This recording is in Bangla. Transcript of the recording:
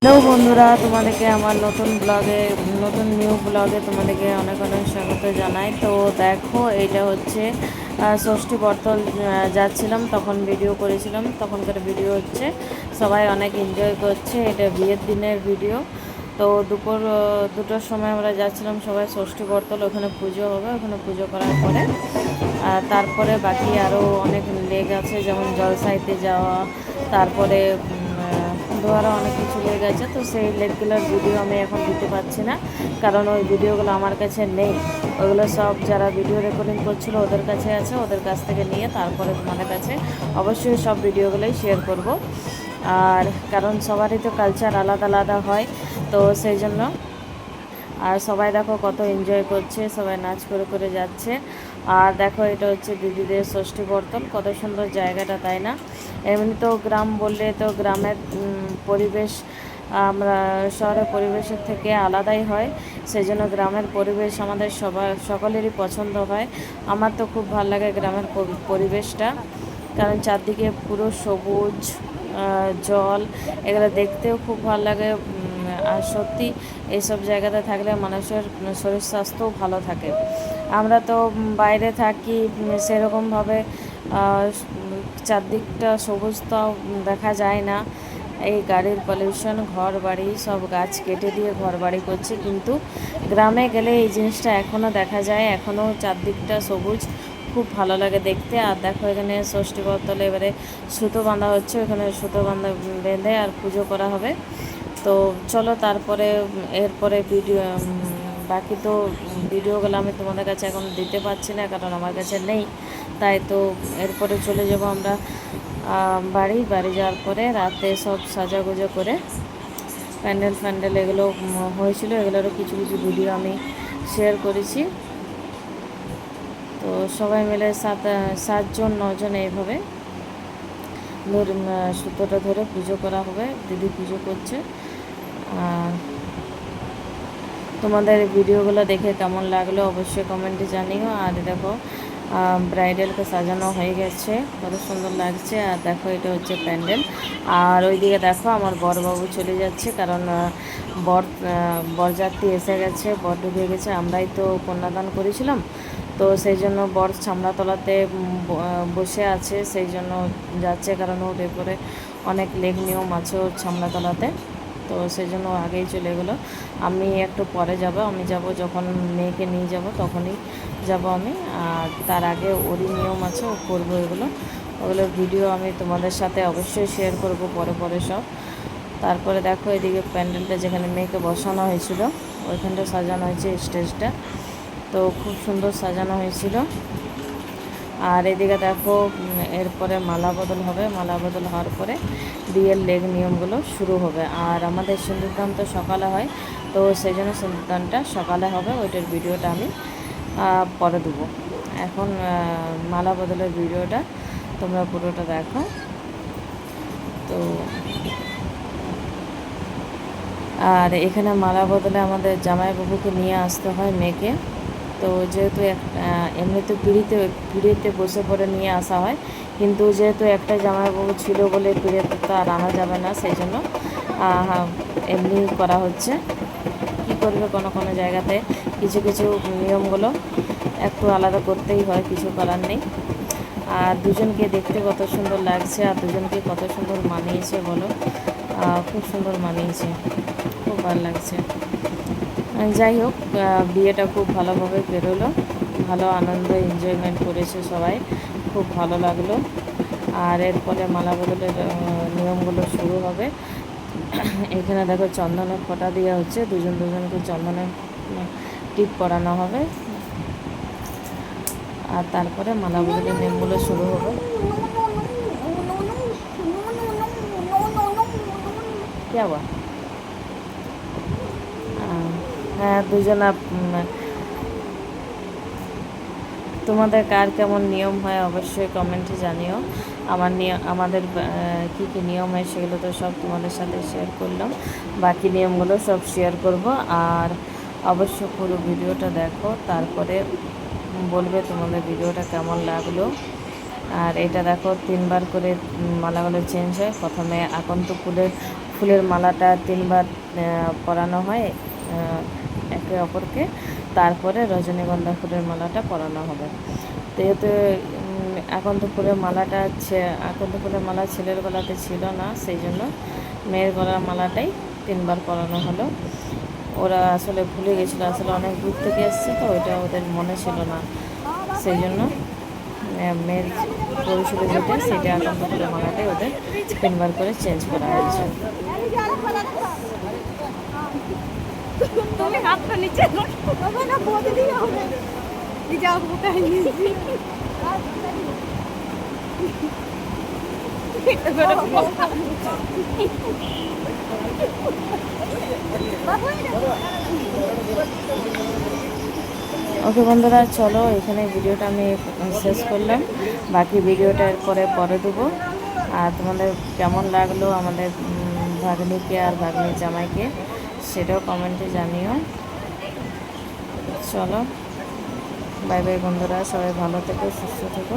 হ্যালো বন্ধুরা, তোমাদেরকে আমার নতুন নিউ ব্লগে তোমাদেরকে অনেক অনেক স্বাগত জানাই। তো দেখো, এটা হচ্ছে ষষ্ঠী বর্তল যাচ্ছিলাম, তখন ভিডিও করেছিলাম, তখনকার ভিডিও হচ্ছে। সবাই অনেক এনজয় করছে, এটা বিয়ের দিনের ভিডিও। তো দুপুর 2টোর সময় আমরা যাচ্ছিলাম সবাই ষষ্ঠী বর্তল, ওখানে পুজো হবে। ওখানে পুজো করার পরে তারপরে বাকি আরও অনেক লেগ আছে, যেমন জলসাইতে যাওয়া, তারপরে আরও অনেক কিছু লেগ আছে। তো সেই লেগগুলোর ভিডিও আমি এখন দিতে পারছি না, কারণ ওই ভিডিওগুলো আমার কাছে নেই। ওগুলো সব যারা ভিডিও রেকর্ডিং করছিল ওদের কাছে আছে, ওদের কাছ থেকে নিয়ে তারপরে তোমাদের কাছে অবশ্যই সব ভিডিওগুলোই শেয়ার করব। আর কারণ সবারই তো কালচার আলাদা আলাদা হয়, তো সেই জন্য। আর সবাই দেখো কত এনজয় করছে, সবাই নাচ করে করে যাচ্ছে। আর দেখো, এটা হচ্ছে দিদিদের ষষ্ঠী বর্তল, কত সুন্দর জায়গাটা, তাই না? এমনি তো গ্রাম বললে তো গ্রামের পরিবেশ আমরা শহরের পরিবেশের থেকে আলাদাই হয়। সেই জন্য গ্রামের পরিবেশ আমাদের সকলেরই পছন্দ হয়। আমার তো খুব ভালো লাগে গ্রামের পরিবেশটা, কারণ চারদিকে পুরো সবুজ, জল, এগুলো দেখতেও খুব ভালো লাগে। আর সত্যি এইসব জায়গাতে থাকলে মানুষের শরীর স্বাস্থ্যও ভালো থাকে। আমরা তো বাইরে থাকি, সেরকমভাবে চারদিকটা সবুজ তো দেখা যায় না। এই গাড়ির পলিউশন, ঘর বাড়ি সব গাছ কেটে দিয়ে ঘর বাড়ি করছে, কিন্তু গ্রামে গেলে এই জিনিসটা এখনও দেখা যায়, এখনও চারদিকটা সবুজ, খুব ভালো লাগে দেখতে। আর দেখো, এখানে ষষ্ঠী বর্তলে এবারে সুতো বাঁধা হচ্ছে, ওখানে সুতো বেঁধে আর পুজো করা হবে। তো চলো, তারপরে এরপরে বাকি তো ভিডিওগুলো আমি তোমাদের কাছে এখন দিতে পারছি না, কারণ আমার কাছে নেই। তাই তো এরপরে চলে যাব আমরা বাড়ি যাওয়ার পরে রাতে সব সাজাগুজো করে প্যান্ডেল এগুলো হয়েছিল, এগুলোরও কিছু কিছু ভিডিও আমি শেয়ার করেছি। তো সবাই মিলে 7-9 জন এইভাবে সুতোটা ধরে পুজো করা হবে, দিদি পুজো করছে। আর তোমাদের ভিডিওগুলো দেখে কেমন লাগলো অবশ্যই কমেন্টে জানিও। আর দেখো, ব্রাইডালকে সাজানো হয়ে গেছে, কত সুন্দর লাগছে। আর দেখো, এটা হচ্ছে প্যান্ডেল। আর ওইদিকে দেখো, আমার বরবাবু চলে যাচ্ছে, কারণ বরযাত্রী এসে গেছে, বর ঢুকে গেছে। আমরাই তো কন্যাদান করেছিলাম, তো সেই জন্য বর ছামড়াতলাতে বসে আছে, সেই জন্য যাচ্ছে, কারণ ওর এরপরে অনেক লেগ নিয়ম আছে ওর ছামড়াতলাতে। তো সেই জন্য আগেই চলে গেলো। আমি একটু পরে যাব, আমি যাব যখন মেয়েকে নিয়ে যাব তখনই যাব আমি। আর তার আগে ওরই নিয়ম আছে, ও করবো ওগুলোর ভিডিও আমি তোমাদের সাথে অবশ্যই শেয়ার করব পরে পরে সব। তারপরে দেখো, এদিকে প্যান্ডেলটা যেখানে মেয়েকে বসানো হয়েছিল ওইখানটা সাজানো হয়েছে, স্টেজটা তো খুব সুন্দর সাজানো হয়েছিল। আর এদিকে দেখো, এরপরে মালা বদল হবে, মালা বদল হওয়ার পরে বিয়ের লেগ নিয়মগুলো শুরু হবে। আর আমাদের সিঁদুরদান তো সকালে হয়, তো সেই জন্য সিঁদুরদানটা সকালে হবে, ওইটার ভিডিওটা আমি পরে দেবো। এখন মালা বদলের ভিডিওটা তোমরা পুরোটা দেখো। তো আর এখানে মালা বদলে আমাদের জামাইবাবুকে নিয়ে আসতে হয় মেয়েকে। তো যেহেতু এমনিতে পিঁড়িতে বসে পড়ে নিয়ে আসা হয়, কিন্তু যেহেতু একটা জামাইবাবু ছিল বলে পিঁড়িতে তো আর আনা যাবে না, সেই জন্য এমনি করা হচ্ছে। কি করবে, কোনো কোনো জায়গাতে কিছু কিছু নিয়মগুলো একটু আলাদা করতেই হয়, কিছু করার নেই। আর দুজনকে দেখতে কত সুন্দর লাগছে, আর দুজনকে কত সুন্দর মানিয়েছে বলো, খুব সুন্দর মানিয়েছে, খুব ভালো লাগছে। যাই হোক, বিয়েটা খুব ভালোভাবে বেরোলো, ভালো আনন্দ এনজয়মেন্ট করেছে সবাই, খুব ভালো লাগলো। আর এরপরে মালা বদলের নিয়মগুলো শুরু হবে। এখানে দেখো, চন্দনের ফোঁটা দেওয়া হচ্ছে, দুজনকে চন্দনের টিপ পরানো হবে। আর তারপরে মালা বদলের নিয়মগুলো শুরু হবে। কি আবার হ্যাঁ, তোমাদের কার কেমন নিয়ম হয় অবশ্যই কমেন্টে জানিও। আমাদের কী কী নিয়ম হয় সেগুলো তো সব তোমাদের সাথে শেয়ার করলাম, বাকি নিয়মগুলো সব শেয়ার করব। আর অবশ্য পুরো ভিডিওটা দেখো, তারপরে বলবে তোমাদের ভিডিওটা কেমন লাগলো। আর এটা দেখো, 3বার করে মালাগুলো চেঞ্জ হয়। প্রথমে আকন্ত ফুলের ফুলের মালাটা 3বার পরানো হয় একে অপরকে, তারপরে রজনীগন্ধা ফুলের মালাটা পরানো হবে। তো এতে এখন তো ফুলের মালাটা এখন তো ফুলের মালা ছেলের গলাতে ছিল না, সেই জন্য মেয়ের গলার মালাটাই 3বার পরানো হলো। ওরা আসলে ভুলে গেছিলো, আসলে অনেক দূর থেকে এসছে তো ওইটা ওদের মনে ছিল না, সেই জন্য মেয়ের পরিশুলে যেটা সেটা এখন তো ফুলের মালাটাই ওদের 3বার করে চেঞ্জ করা হয়েছে। তুমি হাতটা নিচে বাবা না বলে দিও হবে কি যাও কোথায় নিয়েছি ওকে বন্ধুরা, চলো এখানে ভিডিওটা আমি শেষ করলাম, বাকি ভিডিওটা পরে দেবো। আর তোমাদের কেমন লাগলো আমাদের ভাগ্নিকে আর ভাগ্নির জামাইকে সেটাও কমেন্টে জানিও। চলো, বাই বাই বন্ধুরা, সবাই ভালো থেকো, সুস্থ থেকো।